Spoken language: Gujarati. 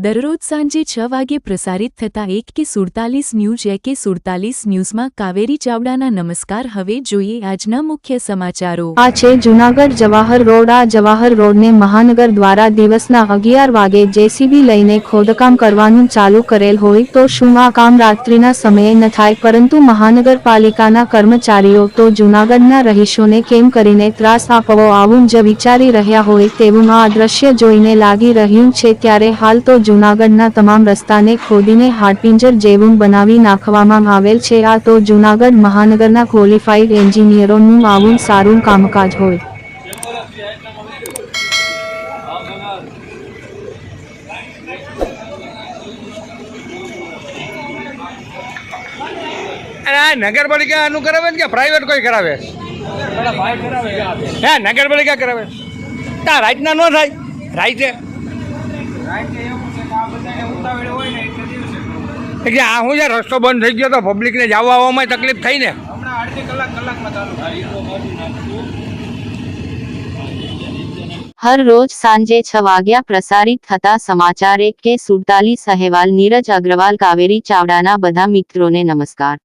દરરોજ સાંજે 6 વાગે પ્રસારિત થતા 1K47 ન્યૂઝ 1K47 ન્યૂઝમાં કાવેરી ચાવડાના નમસ્કાર। હવે જોઈએ આજના મુખ્ય સમાચારો। આ છે જૂનાગઢ જવાહર રોડ। આ જવાહર રોડને મહાનગર દ્વારા દિવસના 11 વાગે જેસીબી લઈને ખોદકામ કરવાનું ચાલુ કરેલ હોય તો શું આ કામ રાત્રિના સમયે ન થાય? પરંતુ મહાનગરપાલિકાના કર્મચારીઓ તો જૂનાગઢના રહીશોને કેમ કરીને ત્રાસ આપવો આવું જ વિચારી રહ્યા હોય તેવું આ દ્રશ્ય જોઈને લાગી રહ્યું છે। ત્યારે હાલ તો જૂનાગઢના તમામ રસ્તાને ખોદીને હાડપિંજર જેવું બનાવી નાખવામાં આવેલ છે। આ તો જૂનાગઢ મહાનગરના ક્વોલિફાઈડ એન્જિનિયરોનું આવું સારું કામકાજ હોય। नगरपालिका आनु करावे क्या प्राइवेट कोई करावे? है नगरपालिका करावे ता राइट ना नो थाय राइट है એટલે આ હું યાર રસ્તો બંધ થઈ ગયો તો પબ્લિકને જવા આવવામાં તકલીફ થઈ ને હમણાં અડધી કલાકમાં ચાલુ हर रोज सांजे 6 वाग्या प्रसारित थता समाचार 1K47 अहेवाल नीरज अग्रवाल कावेरी चावडाना बधा मित्रों ने नमस्कार।